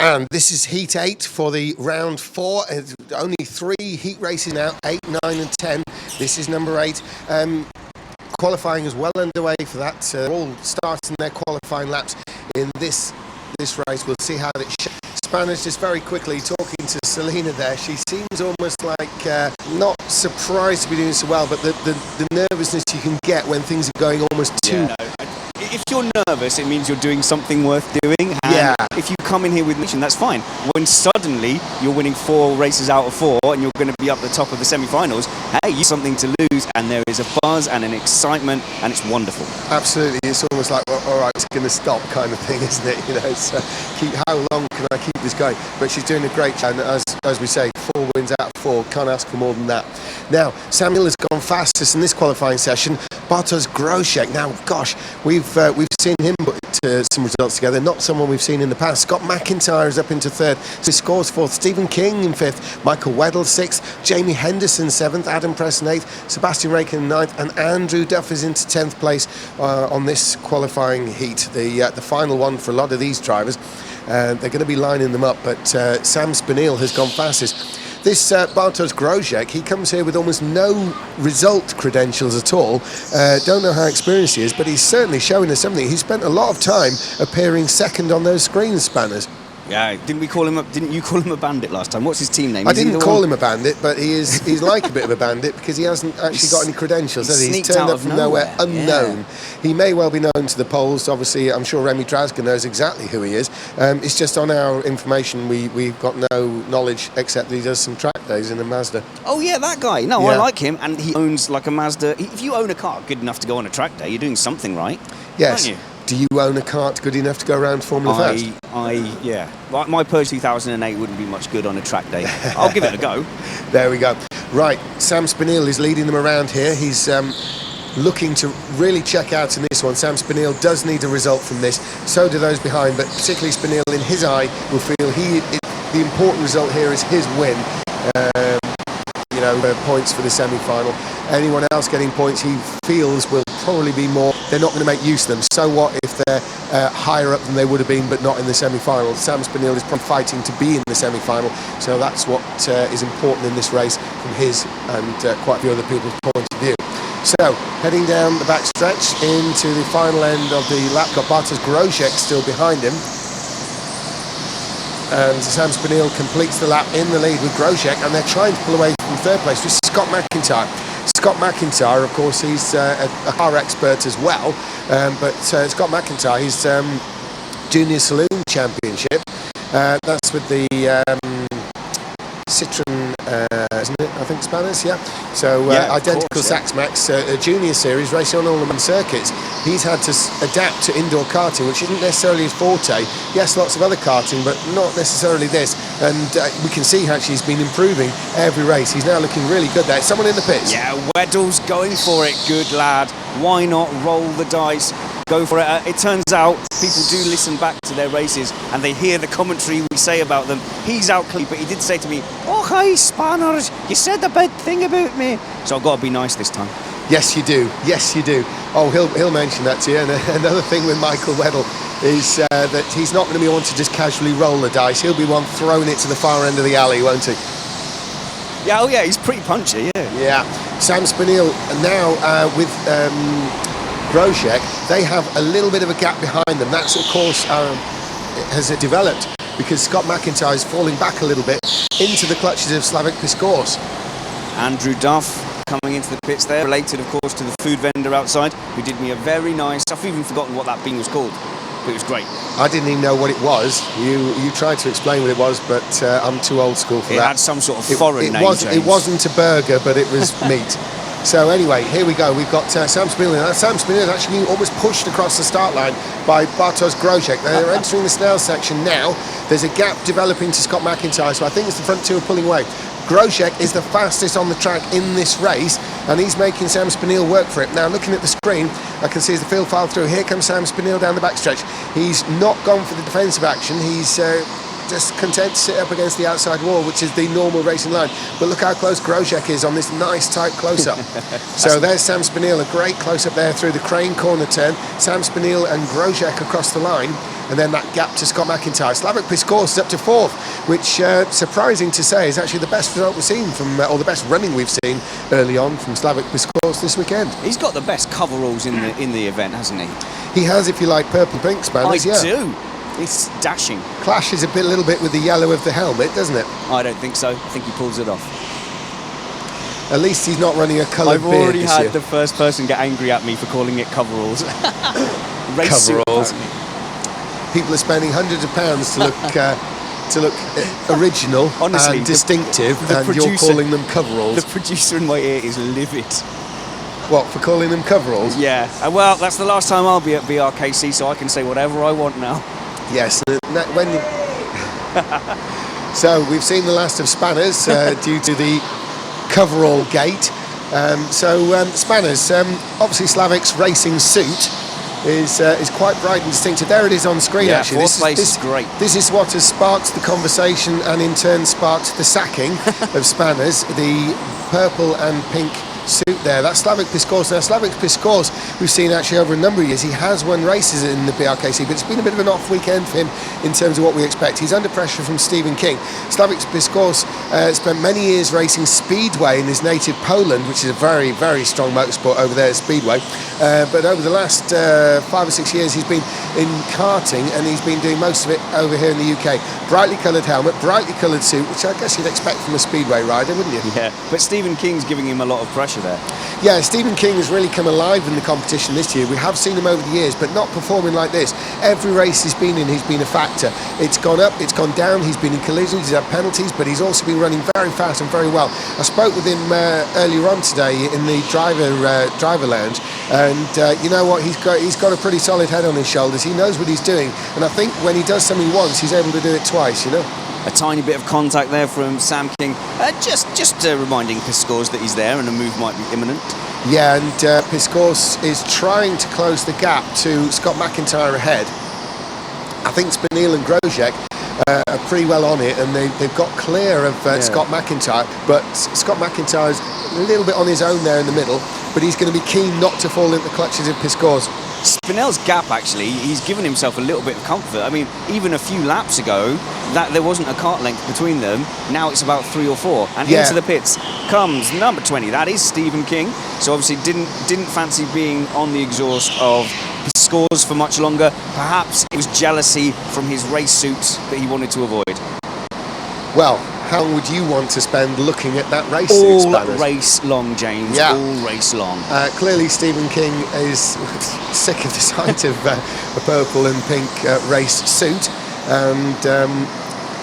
And this is Heat 8 for the round 4. Only 3 heat races now, 8, 9 and 10. This is number 8. Qualifying is well underway for that. They're all starting their qualifying laps in this race. We'll see how it shows. Spanish just very quickly talking to Selena there. She seems almost like not surprised to be doing so well, but the nervousness you can get when things are going almost too... Yeah, no. If you're nervous, it means you're doing something worth doing. And yeah. If you come in here with mission, that's fine. When suddenly you're winning 4 races out of 4 and you're going to be up the top of the semi-finals, hey, you have something to lose, and there is a buzz and an excitement, and it's wonderfoul. Absolutely, it's almost like, well, all right, it's going to stop kind of thing, isn't it? You know, so how long can I keep this going? But she's doing a great job, and as we say, 4 wins out of 4, can't ask for more than that. Now, Samuel has gone fastest in this qualifying session. Bartosz Grosek. Now, gosh, we've seen him put some results together, not someone we've seen in the past. Scott McIntyre is up into 3rd, so he scores 4th. Stephen King in 5th, Michael Weddle 6th, Jamie Henderson 7th, Adam Preston 8th, Sebastian Raken 9th, and Andrew Duff is into 10th place on this qualifying heat, the final one for a lot of these drivers. They're going to be lining them up, but Sam Spinell has gone fastest. This Bartosz Grosek, he comes here with almost no result credentials at all. Don't know how experienced he is, but he's certainly showing us something. He spent a lot of time appearing second on those screen spanners. Yeah, didn't you call him a bandit last time? What's his team name? I didn't call him a bandit, but he's like a bit of a bandit because he hasn't actually got any credentials. He's turned up from nowhere, unknown. Yeah. He may well be known to the Poles. Obviously, I'm sure Remy Drazga knows exactly who he is. It's just on our information, we've got no knowledge except that he does some track days in a Mazda. Oh yeah, that guy. No, yeah. I like him, and he owns like a Mazda. If you own a car good enough to go on a track day, you're doing something right. Yes. Aren't you? Do you own a kart good enough to go around Formula Fast? Yeah. My Peugeot 2008 wouldn't be much good on a track day. I'll give it a go. There we go. Right, Sam Spinell is leading them around here. He's looking to really check out in this one. Sam Spinell does need a result from this. So do those behind, but particularly Spinell, in his eye, will feel the important result here is his win. Points for the semi-final. Anyone else getting points he feels will probably be more. They're not going to make use of them. So what if they're higher up than they would have been, but not in the semi-final? Sam Spinell is probably fighting to be in the semi-final, so that's what is important in this race from his and quite a few other people's point of view. So, heading down the back stretch into the final end of the lap, got Bartosz Grosek still behind him. And Sam Spinell completes the lap in the lead with Grosek, and they're trying to pull away from 3rd place, which is Scott McIntyre. Scott McIntyre, of course, he's a car expert as well, but Scott McIntyre, he's Junior Saloon Championship. That's with the Citroen, isn't it? I think Spanish, yeah. So identical Sax Max Junior Series racing on all the circuits. He's had to adapt to indoor karting, which isn't necessarily his forte. Yes, lots of other karting, but not necessarily this. And we can see actually he's been improving every race. He's now looking really good there. Someone in the pits. Yeah, Weddle's going for it. Good lad. Why not roll the dice? Go for it. It turns out people do listen back to their races and they hear the commentary we say about them. He's out clean, but he did say to me, "Oh, hi, Spanners, you said a bad thing about me." So I've got to be nice this time. Yes, you do. Yes, you do. Oh, he'll mention that to you. And another thing with Michael Weddle is that he's not going to be one to just casually roll the dice. He'll be one throwing it to the far end of the alley, won't he? Yeah, oh yeah, he's pretty punchy, yeah. Yeah. Sam Spinell now with Grosek, they have a little bit of a gap behind them. That's, of course, has it developed because Scott McIntyre is falling back a little bit into the clutches of Slavik Piskor's. Andrew Duff coming into the pits there, related, of course, to the food vendor outside, who did me a very nice... I've even forgotten what that bean was called, but it was great. I didn't even know what it was. You tried to explain what it was, but I'm too old school for that. It had some sort of foreign name, James. It wasn't a burger, but it was meat. So anyway, here we go. We've got Sam Spinell. Sam Spinell is actually almost pushed across the start line by Bartosz Grosek. They're entering the Snell section now. There's a gap developing to Scott McIntyre, so I think it's the front two are pulling away. Grosek is the fastest on the track in this race, and he's making Sam Spinell work for it. Now, looking at the screen, I can see as the field file through, here comes Sam Spinell down the backstretch. He's not gone for the defensive action. He's just content to sit up against the outside wall, which is the normal racing line. But look how close Grosjean is on this nice tight close-up. So there's Sam Spinell, a great close-up there through the crane corner turn. Sam Spinell and Grosjean across the line, and then that gap to Scott McIntyre. Slavik Piskorz is up to 4th, which, surprising to say, is actually the best result we've seen from, or the best running we've seen early on from Slavik Piskorz this weekend. He's got the best coveralls in the event, hasn't he? He has, if you like, purple-pink spanners. I do. It's dashing. Clashes a little bit with the yellow of the helmet, doesn't it? I don't think so. I think he pulls it off. At least he's not running a coloured beard. I've already this had year. the first person get angry at me for calling it coveralls. Race Coveralls. People are spending hundreds of pounds to look original, Honestly, and distinctive, the and producer, you're calling them coveralls. The producer in my ear is livid. What, for calling them coveralls? Yeah. Well, that's the last time I'll be at BRKC, so I can say whatever I want now. Yes. So we've seen the last of spanners due to the coverall gate. Spanners. Obviously, Slavik's racing suit is quite bright and distinctive. There it is on screen. Yeah, actually, fourth place is great. This is what has sparked the conversation and in turn sparked the sacking of spanners. The purple and pink suit there. That's Slavik Piskorz. Now, Slavik Piskorz, we've seen actually over a number of years, he has won races in the BRKC, but it's been a bit of an off weekend for him in terms of what we expect. He's under pressure from Stephen King. Slavik Piskorz spent many years racing Speedway in his native Poland, which is a very, very strong motorsport over there at Speedway. But over the last 5 or 6 years, he's been in karting, and he's been doing most of it over here in the UK. Brightly coloured helmet, brightly coloured suit, which I guess you'd expect from a Speedway rider, wouldn't you? Yeah, but Stephen King's giving him a lot of pressure there. Yeah, Stephen King has really come alive in the competition this year. We have seen him over the years, but not performing like this. Every race he's been in, he's been a factor. It's gone up, it's gone down, he's been in collisions, he's had penalties, but he's also been running very fast and very well. I spoke with him earlier on today in the driver lounge, and you know what, he's got a pretty solid head on his shoulders. He knows what he's doing, and I think when he does something once, he's able to do it twice, you know. A tiny bit of contact there from Sam King, just reminding Piskorz that he's there and a move might be imminent. Yeah, and Piskorz is trying to close the gap to Scott McIntyre ahead. I think Spinell and Grosjean are pretty well on it, and they've got clear of Scott McIntyre, but Scott McIntyre's a little bit on his own there in the middle, but he's going to be keen not to fall into the clutches of Piskorz. Spinell's gap, actually, he's given himself a little bit of comfort. I mean, even a few laps ago, that there wasn't a kart length between them. Now it's about 3 or 4. And into the pits comes number 20. That is Stephen King. So obviously didn't fancy being on the exhaust of Piskorz for much longer. Perhaps it was jealousy from his race suit that he wanted to avoid. Well, how long would you want to spend looking at that race? All race long, James. Yeah. All race long. Clearly, Stephen King is sick of the sight of a purple and pink race suit, and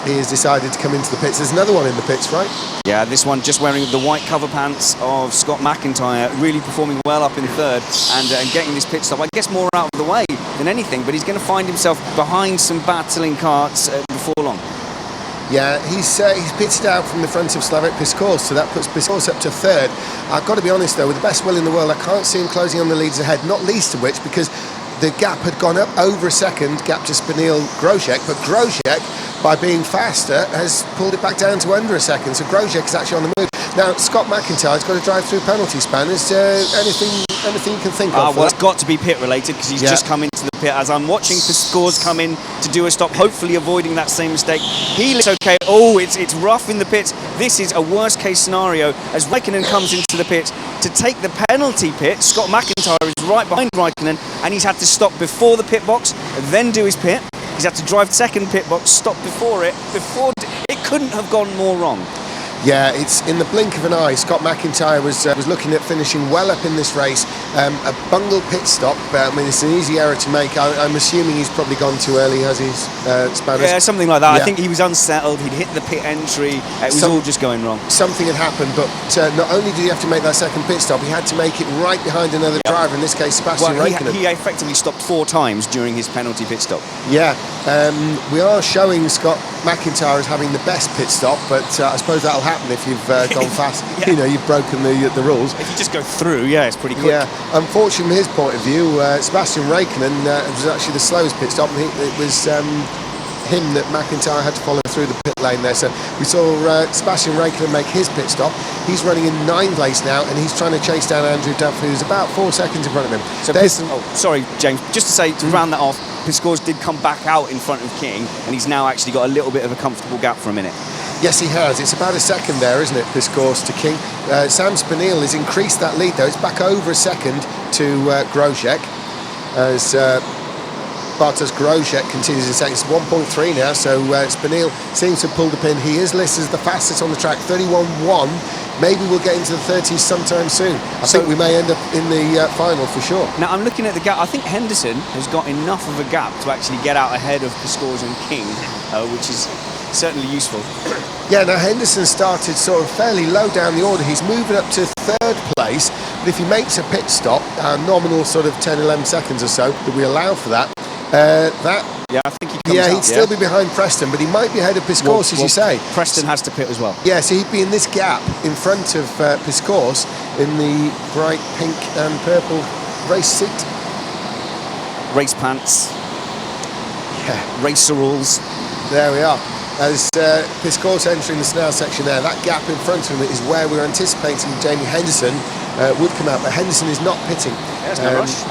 he has decided to come into the pits. There's another one in the pits, right? Yeah, this one just wearing the white cover pants of Scott McIntyre, really performing well up in third and getting this pit stop, I guess, more out of the way than anything, but he's going to find himself behind some battling karts before long. Yeah, he's pitted out from the front of Slavik Piskorz, so that puts Piskorz up to third. I've got to be honest though, with the best will in the world, I can't see him closing on the leaders ahead, not least of which because the gap had gone up over a second, gap to Spinell Grosjean, but Grosjean, by being faster, has pulled it back down to under a second, so Grosjean is actually on the move. Now, Scott McIntyre's got to drive through penalty spanners. Anything you can think of? Well, it's got to be pit related because he's just come into the pit. As I'm watching Piskorz come in to do a stop, hopefully avoiding that same mistake. He looks okay. Oh, it's rough in the pits. This is a worst case scenario as Raikkonen comes into the pit to take the penalty pit. Scott McIntyre is right behind Raikkonen, and he's had to stop before the pit box, then do his pit. He's had to drive second pit box, stop before it. It couldn't have gone more wrong. Yeah, it's in the blink of an eye. Scott McIntyre was looking at finishing well up in this race. A bungled pit stop. I mean, it's an easy error to make. I'm assuming he's probably gone too early, has he, spanners? Yeah, something like that. Yeah. I think he was unsettled. He'd hit the pit entry. It was all just going wrong. Something had happened, but not only did he have to make that second pit stop, he had to make it right behind another driver, in this case, Sebastian Raikkonen. He effectively stopped 4 times during his penalty pit stop. Yeah, we are showing Scott McIntyre as having the best pit stop, but I suppose that'll happen if you've gone fast. Yeah. You know, you've broken the rules. If you just go through, yeah, it's pretty quick. Yeah, unfortunately from his point of view, Sebastian Raikkonen was actually the slowest pit stop, and it was him that McIntyre had to follow through the pit lane there. So we saw Sebastian Raikkonen make his pit stop. He's running in 9th place now, and he's trying to chase down Andrew Duff, who's about 4 seconds in front of him. So sorry, James, just to say, to round that off, Piscors did come back out in front of King, and he's now actually got a little bit of a comfortable gap for a minute. Yes, he has. It's about a second there, isn't it, Piscors to King. Sam Spinell has increased that lead, though. It's back over a second to Grosjean, as Bartosz Grosjean continues in second. It's 1.3 now, so Spinell seems to have pulled the pin. He is listed as the fastest on the track, 31.1. Maybe we'll get into the 30s sometime soon. I think we may end up in the final for sure. Now, I'm looking at the gap. I think Henderson has got enough of a gap to actually get out ahead of Piscors and King, which is certainly useful. Yeah, now Henderson started sort of fairly low down the order. He's moving up to 3rd place, but if he makes a pit stop, nominal sort of 10, 11 seconds or so that we allow for that, yeah, I think he comes out, he'd still be behind Preston, but he might be ahead of Piscors, as you say. Preston has to pit as well. Yeah, so he'd be in this gap in front of Piscors in the bright pink and purple race suit. Race pants. Yeah. Raceralls. There we are. As Piscors entering the Snell section there, that gap in front of him is where we're anticipating Jamie Henderson would come out, but Henderson is not pitting. There's no rush.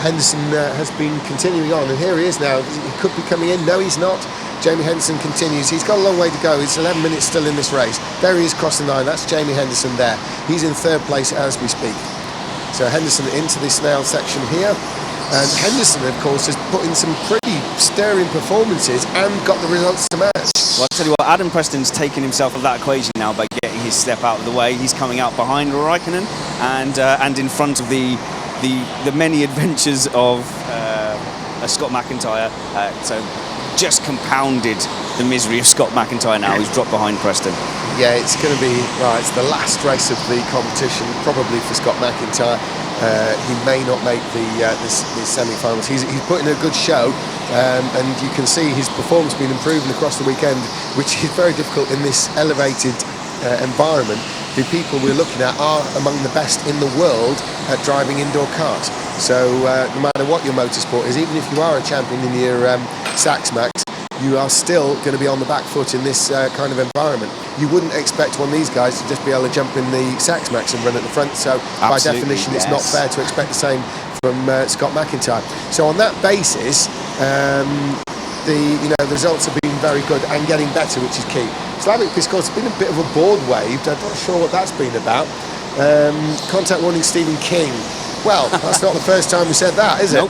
Henderson has been continuing on, and here he is now. He could be coming in. No, he's not. Jamie Henderson continues. He's got a long way to go. It's 11 minutes still in this race. There he is crossing the line. That's Jamie Henderson there. He's in 3rd place as we speak. So Henderson into the Snell section here. And Henderson, of course, has put in some pretty stirring performances and got the results to match. Well, I'll tell you what, Adam Preston's taken himself of that equation now by getting his step out of the way. He's coming out behind Raikkonen and in front of the many adventures of Scott McIntyre. So just compounded the misery of Scott McIntyre now. He's dropped behind Preston. Yeah, it's going to be, it's the last race of the competition, probably for Scott McIntyre. He may not make the semi-finals. He's putting a good show, and you can see his performance being improving across the weekend, which is very difficult in this elevated environment. The people we're looking at are among the best in the world at driving indoor kart. So no matter what your motorsport is, even if you are a champion in your Sax Max, you are still going to be on the back foot in this kind of environment. You wouldn't expect one of these guys to just be able to jump in the Sax Max and run at the front. So by definition, it's not fair to expect the same from Scott McIntyre. So on that basis, the results have been very good and getting better, which is key. Slavik Piscors has been a bit of a board waved. I'm not sure what that's been about. Contact warning Stephen King. Well, that's not the first time we said that, is it? Nope.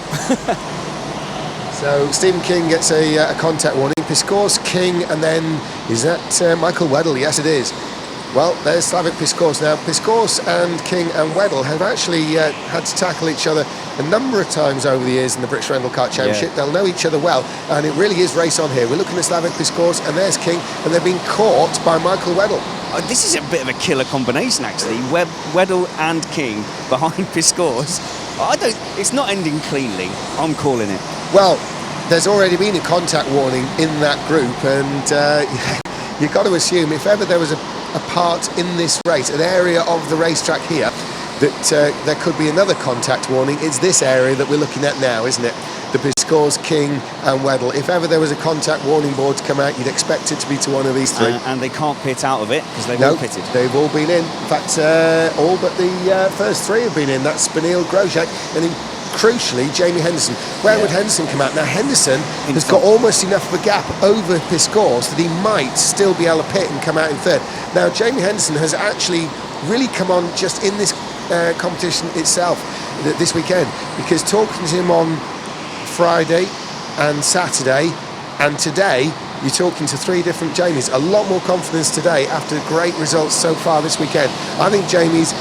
So Stephen King gets a contact warning. Piscors, King, and then is that Michael Weddle? Yes, it is. Well, there's Slavik Piscors now. Piscors and King and Weddle have actually had to tackle each other a number of times over the years in the British Rental Kart Championship. Yeah. They'll know each other well, and it really is race on here. We're looking at Slavik Piscors, and there's King, and they're being caught by Michael Weddle. This is a bit of a killer combination, actually. Weddle and King behind Piscors. It's not ending cleanly. I'm calling it. Well, there's already been a contact warning in that group, and you've got to assume if ever there was a part in this race, an area of the racetrack here, that there could be another contact warning. It's this area that we're looking at now, isn't it? The Piscors, King and Weddle. If ever there was a contact warning board to come out, you'd expect it to be to one of these three. And they can't pit out of it because they've all pitted. They've all been in. In fact, all but the first three have been in. That's Spinell, Grosjean, and crucially, Jamie Henderson. Where would Henderson come out? Now, Henderson has got almost enough of a gap over Piscors that he might still be able to pit and come out in 3rd. Now, Jamie Henderson has actually really come on just in this competition itself this weekend, because talking to him on Friday and Saturday and today, you're talking to 3 different Jamies. A lot more confidence today after great results so far this weekend. I think Jamie's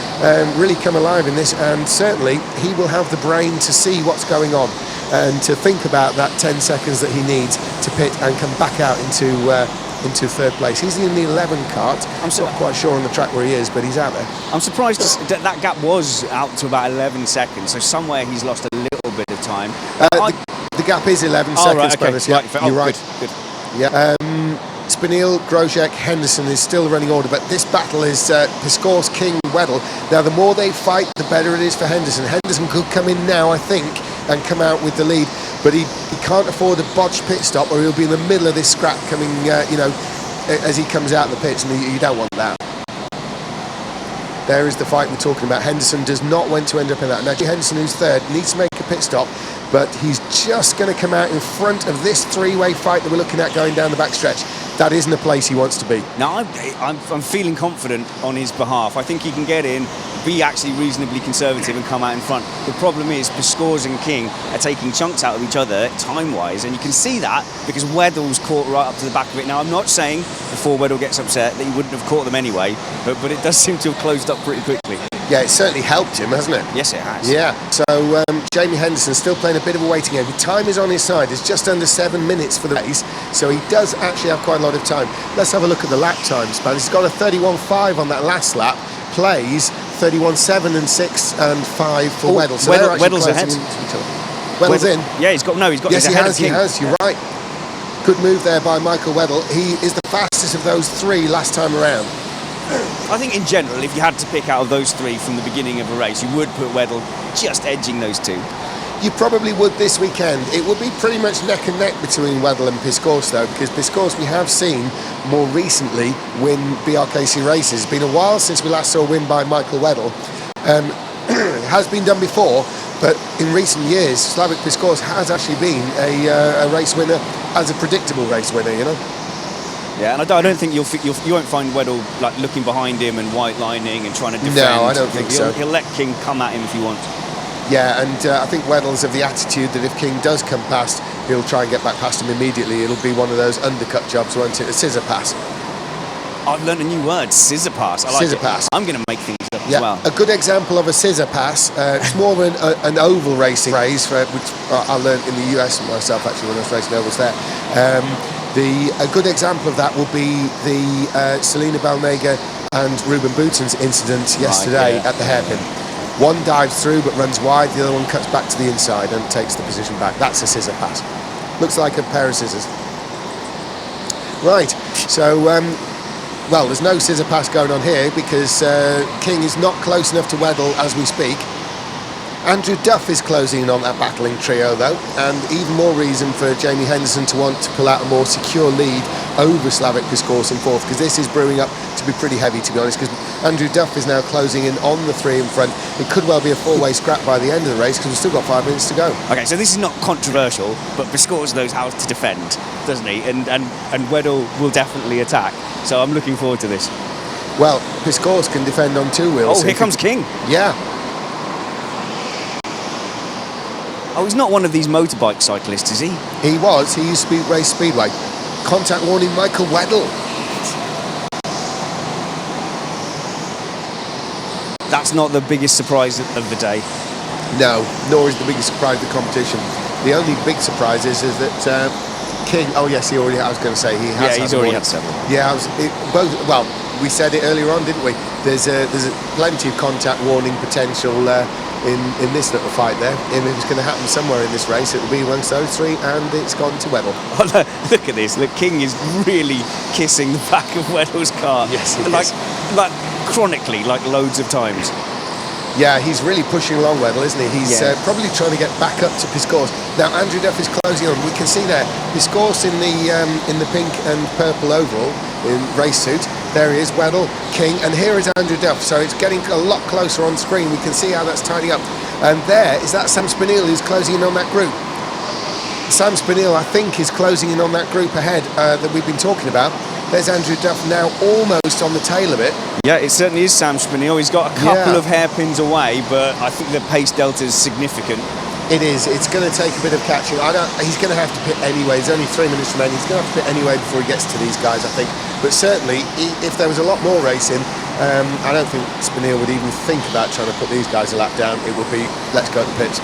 really come alive in this, and certainly he will have the brain to see what's going on and to think about that 10 seconds that he needs to pit and come back out into 3rd place. He's in the 11 kart. I'm not quite sure on the track where he is, but he's out there. I'm surprised that gap was out to about 11 seconds, so somewhere he's lost a little bit of time. The gap is 11 seconds, right, okay. Spanish, yeah, you're right. Good. Yeah. Spinell, Grosjean, Henderson is still running order, but this battle is Piscors, King, Weddle. Now, the more they fight, the better it is for Henderson. Henderson could come in now, I think, and come out with the lead. But he can't afford a botched pit stop, or he'll be in the middle of this scrap coming, as he comes out of the pits, and you don't want that. There is the fight we're talking about. Henderson does not want to end up in that. Now, Henderson, who's third, needs to make a pit stop, but he's just going to come out in front of this three-way fight that we're looking at going down the backstretch. That isn't a place he wants to be. Now, I'm feeling confident on his behalf. I think he can get in, be actually reasonably conservative and come out in front. The problem is Piscores and King are taking chunks out of each other time-wise, and you can see that because Weddle's caught right up to the back of it. Now, I'm not saying before Weddle gets upset that he wouldn't have caught them anyway, but it does seem to have closed up pretty quickly. Yeah, it certainly helped him, hasn't it? Yes, it has. Yeah, so Jamie Henderson still playing a bit of a waiting game. The time is on his side. It's just under 7 minutes for the race, so he does actually have quite a lot of time. Let's have a look at the lap times, man. He's got a 31.5 on that last lap, plays 31.7 and 6 and 5 for Weddle. So Weddle's ahead. Weddle's in. Yeah, he's got Yes, he's ahead of King. He has, you're right. Good move there by Michael Weddle. He is the fastest of those three last time around. I think in general, if you had to pick out of those three from the beginning of a race, you would put Weddle just edging those two. You probably would this weekend. It would be pretty much neck and neck between Weddle and Piscores, though, because Piscores we have seen more recently win BRKC races. It's been a while since we last saw a win by Michael Weddle. It has been done before, but in recent years, Slavik Piscores has actually been a race winner, as a predictable race winner, you know. Yeah, and I don't think you won't find Weddle like looking behind him and white lining and trying to defend. No, I don't think so. He'll let King come at him if he wants. Yeah, and I think Weddle's of the attitude that if King does come past, he'll try and get back past him immediately. It'll be one of those undercut jobs, won't it? A scissor pass. I've learned a new word, scissor pass. I like scissor it. pass. I'm going to make things up as well. A good example of a scissor pass. It's more of an oval racing phrase, which I learned in the US myself actually when I was racing ovals there. A good example of that will be the Selena Balnega and Ruben Bouton's incident yesterday at the hairpin. One dives through but runs wide, the other one cuts back to the inside and takes the position back. That's a scissor pass. Looks like a pair of scissors. Right, so, well, there's no scissor pass going on here because King is not close enough to Weddle as we speak. Andrew Duff is closing in on that battling trio, though, and even more reason for Jamie Henderson to want to pull out a more secure lead over Slavik Piscores in fourth, because this is brewing up to be pretty heavy, to be honest, because Andrew Duff is now closing in on the three in front. It could well be a four-way scrap by the end of the race, because we've still got 5 minutes to go. Okay, so this is not controversial, but Piscores knows how to defend, doesn't he? And Weddle will definitely attack, so I'm looking forward to this. Well, Piscores can defend on two wheels. Oh, here comes King. Yeah. Oh, he's not one of these motorbike cyclists, is he? He was. He used to race Speedway. Contact warning, Michael Weddle. That's not the biggest surprise of the day. No, nor is the biggest surprise of the competition. The only big surprise is that King. Oh yes, I was going to say he has. Yeah, he's already had several. Yeah, well, we said it earlier on, didn't we? There's plenty of contact warning potential in this little fight there. If it's going to happen somewhere in this race, it'll be amongst those three, and it's gone to Weddle. Oh, look at this. Look, King is really kissing the back of Weddle's car. Yes, he like is. Chronically, like loads of times. Yeah, he's really pushing along Weddle, isn't he? He's probably trying to get back up to Piscores. Now Andrew Duff is closing on. We can see there Piscores in the pink and purple overall in race suit. There he is, Weddle, King, and here is Andrew Duff. So it's getting a lot closer on screen. We can see how that's tidying up. And there is that Sam Spinell who's closing in on that group. Sam Spinell, I think, is closing in on that group ahead that we've been talking about. There's Andrew Duff now almost on the tail of it. Yeah, it certainly is Sam Spinell. He's got a couple of hairpins away, but I think the pace delta is significant. It is. It's going to take a bit of catching. He's going to have to pit anyway. There's only 3 minutes remaining. He's going to have to pit anyway before he gets to these guys, I think. But certainly, if there was a lot more racing, I don't think Spinell would even think about trying to put these guys a lap down. It would be, let's go to the pits.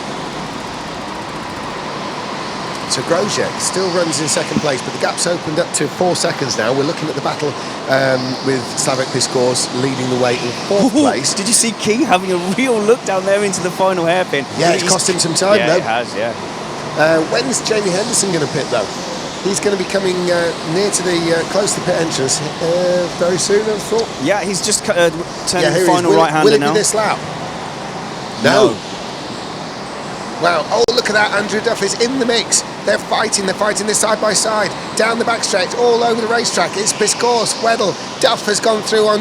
So Grosjean still runs in second place, but the gap's opened up to 4 seconds now. We're looking at the battle with Slavik Piscores leading the way in fourth place. Did you see King having a real look down there into the final hairpin? Yeah, it's cost him some time, though. Yeah, it has, yeah. When's Jamie Henderson going to pit, though? He's going to be coming near to the close to the pit entrance very soon, I thought. Yeah, he's just turning the final right-hander now. Will it be this lap? No. Wow, oh look at that, Andrew Duff is in the mix. They're fighting this side by side. Down the backstretch, all over the racetrack. It's Piscourse, Weddle. Duff has gone through on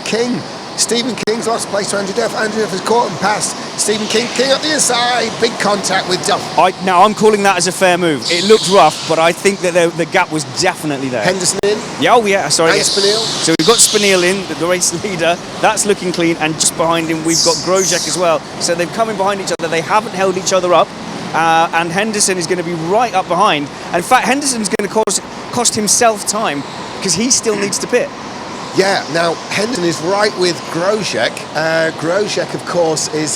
King. Stephen King's lost place to Andrew Duff. Andrew Duff has caught and passed Stephen King. King up the inside, big contact with Duff. Now I'm calling that as a fair move. It looked rough, but I think that the gap was definitely there. Henderson in. Yeah, oh yeah, sorry. And Spinell. So we've got Spinell in, the race leader. That's looking clean, and just behind him we've got Grosjean as well. So they've come in behind each other. They haven't held each other up, and Henderson is going to be right up behind. And in fact, Henderson's going to cost himself time because he still needs to pit. Yeah, now Henderson is right with Grosjean. Grosjean, of course, is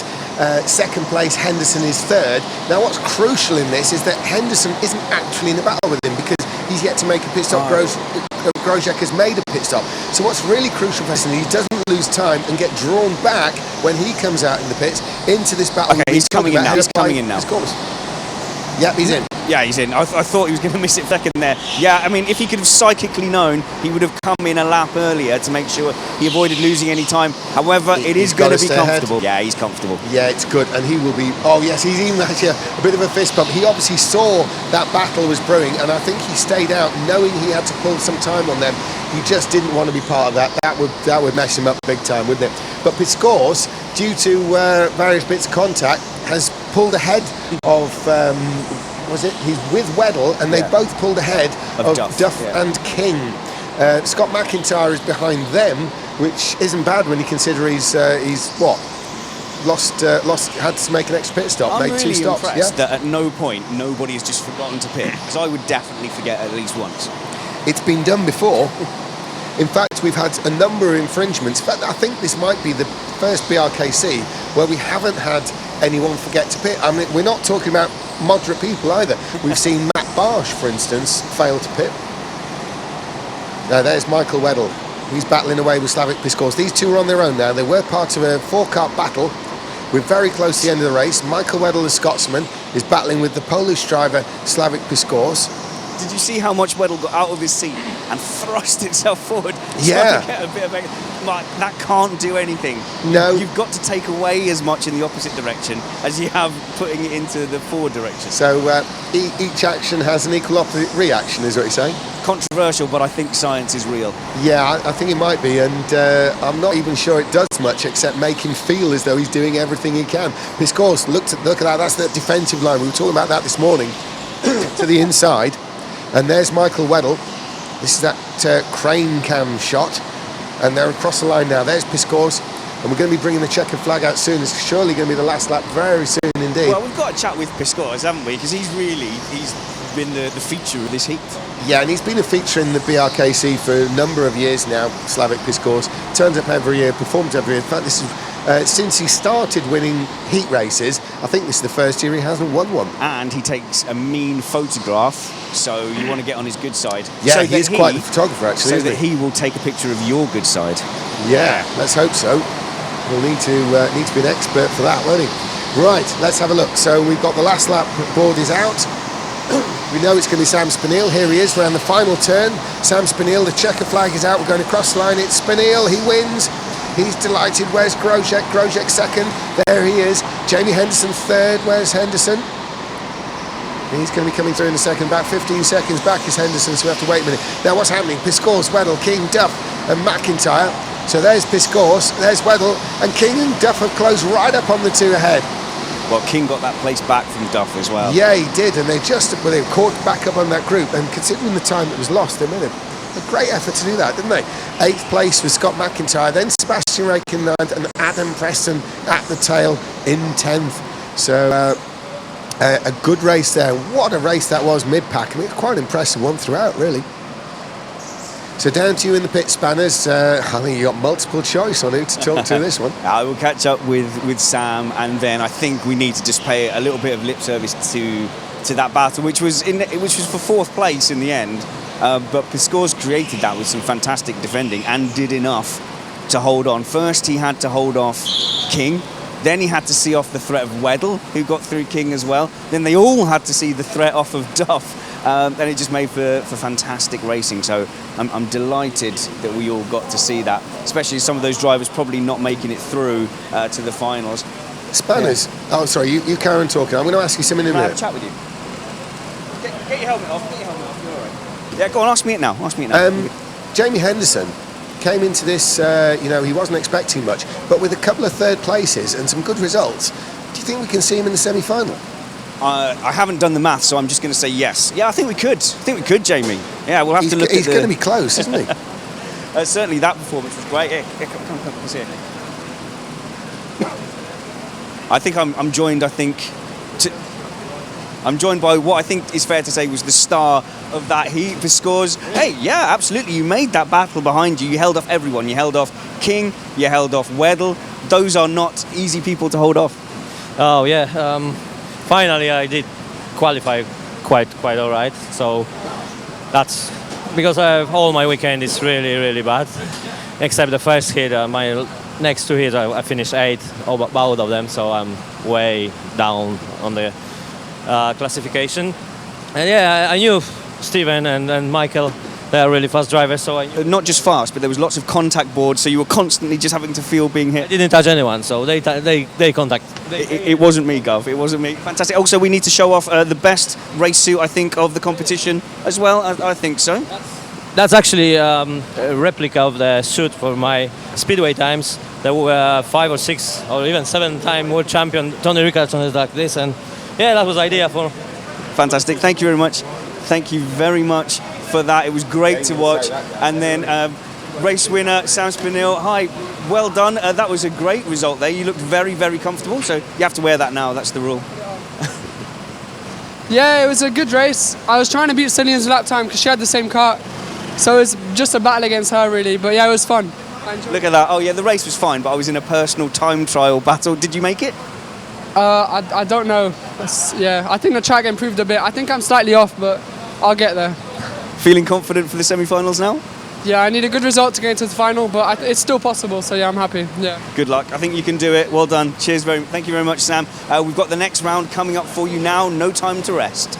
second place. Henderson is third. Now, what's crucial in this is that Henderson isn't actually in a battle with him because he's yet to make a pit stop. Grosjean has made a pit stop. So what's really crucial for Henderson, he doesn't lose time and get drawn back when he comes out in the pits into this battle. Okay, he's coming in now. He's coming in now. Yep, he's in. Yeah, he's in. I thought he was going to miss it second there. Yeah, I mean, if he could have psychically known, he would have come in a lap earlier to make sure he avoided losing any time. However, it is going to be comfortable. Yeah, he's comfortable. Yeah, it's good, and he will be. Oh yes, he's even actually a bit of a fist bump. He obviously saw that battle was brewing, and I think he stayed out, knowing he had to pull some time on them. He just didn't want to be part of that. That would mess him up big time, wouldn't it? But Piscourse, due to various bits of contact, has pulled ahead of. He's with Weddle, and they both pulled ahead of Duff and King. Scott McIntyre is behind them, which isn't bad when you consider he's had to make an extra pit stop. I'm made really 2 stops. impressed that at no point nobody has just forgotten to pit, because I would definitely forget at least once. It's been done before. In fact, we've had a number of infringements. In fact, I think this might be the first BRKC where we haven't had anyone forget to pit. I mean, we're not talking about moderate people either. We've seen Matt Barsh, for instance, fail to pit. Now there's Michael Weddle. He's battling away with Slavik Piscourse. These two are on their own now. They were part of a 4-car battle. We're very close to the end of the race. Michael Weddle, the Scotsman, is battling with the Polish driver Slavik Piscourse. Did you see how much Weddle got out of his seat and thrust itself forward? Yeah. To get a bit of that can't do anything. No. You've got to take away as much in the opposite direction as you have putting it into the forward direction. So each action has an equal opposite reaction, is what you're saying? Controversial, but I think science is real. Yeah, I think it might be, and I'm not even sure it does much except make him feel as though he's doing everything he can. Piscourse, look at that, that's the defensive line. We were talking about that this morning. To the inside. And there's Michael Weddle. This is that crane cam shot. And they're across the line now. There's Piscourse. And we're going to be bringing the checkered flag out soon. It's surely going to be the last lap very soon indeed. Well, we've got to chat with Piscourse, haven't we? Because he's been the feature of this heat. Yeah, and he's been a feature in the BRKC for a number of years now, Slavik Piscourse. Turns up every year, performs every year. In fact, this is since he started winning heat races, I think this is the first year he hasn't won one. And he takes a mean photograph, so you want to get on his good side. Yeah, so he is quite the photographer, actually. So that he will take a picture of your good side. Yeah, let's hope so. We'll need to be an expert for that, won't he? Right, let's have a look. So we've got the last lap board is out. We know it's going to be Sam Spinell. Here he is around the final turn. Sam Spinell, the checker flag is out. We're going across the line. It's Spinell. He wins. He's delighted. Where's Grosjean? Grosjean second. There he is. Jamie Henderson third. Where's Henderson? He's going to be coming through in a second. About 15 seconds back is Henderson, so we have to wait a minute. Now what's happening? Piscourse, Weddle, King, Duff and McIntyre. So there's Piscourse, there's Weddle, and King and Duff have closed right up on the two ahead. Well, King got that place back from Duff as well. Yeah, he did, and they caught back up on that group, and considering the time that was lost, they made a great effort to do that, didn't they? 8th place was Scott McIntyre, then Sebastian Rake in 9th, and Adam Preston at the tail in 10th. So a good race there. What a race that was mid-pack. I mean, quite an impressive one throughout, really. So down to you in the pit, Spanners. I think you got multiple choice on who to talk to this one. I will catch up with Sam, and then I think we need to just pay a little bit of lip service to that battle, which was for 4th place in the end. But Piscourse created that with some fantastic defending and did enough to hold on. First, he had to hold off King. Then he had to see off the threat of Weddle, who got through King as well. Then they all had to see the threat off of Duff. And it just made for fantastic racing. So I'm delighted that we all got to see that, especially some of those drivers probably not making it through to the finals. Spanners. Oh, sorry, you carry on talking. I'm going to ask you something in a Can I have minute. a chat with you? Get your helmet off. Get your helmet off. You're all right. Yeah, go on. Ask me it now. Ask me it now. Jamie Henderson came into this, he wasn't expecting much, but with a couple of third places and some good results, do you think we can see him in the semi-final? I haven't done the math, so I'm just going to say yes. Yeah, I think we could, Jamie. Yeah, we'll have to look at He's going to be close, isn't he? Certainly that performance was great. Here, come here. I think I'm joined, I'm joined by what I think is fair to say was the star of that heat for scores. Hey, yeah, absolutely. You made that battle behind you. You held off everyone. You held off King. You held off Weddle. Those are not easy people to hold off. Oh yeah. Finally, I did qualify quite all right. So that's because all my weekend is really bad, except the first hit. My next two hits, I finished 8th, both of them. So I'm way down on the classification. And yeah, I knew Steven and Michael. They are really fast drivers, so not just fast, but there was lots of contact boards, so you were constantly just having to feel being hit. I didn't touch anyone, so they contact. It wasn't me, Gov. It wasn't me. Fantastic. Also, we need to show off the best race suit, I think, of the competition as well. I think so. That's actually a replica of the suit for my speedway times. There were 5 or 6 or even 7-time world champion Tony Rickardson is like this, and yeah, that was the idea for. Fantastic. Thank you very much. Thank you very much for that. It was great to watch. And then race winner Sam Spinell. Hi, well done. That was a great result there. You looked very comfortable. So you have to wear that now. That's the rule. Yeah, it was a good race. I was trying to beat Cillian's lap time because she had the same kart. So it was just a battle against her really. But yeah, it was fun. Look at that. Oh yeah, the race was fine, but I was in a personal time trial battle. Did you make it? I don't know. Yeah, I think the track improved a bit. I think I'm slightly off, but I'll get there. Feeling confident for the semi-finals now? Yeah, I need a good result to get into the final, but it's still possible, so yeah, I'm happy. Yeah. Good luck. I think you can do it. Well done. Cheers. Thank you very much, Sam. We've got the next round coming up for you now. No time to rest.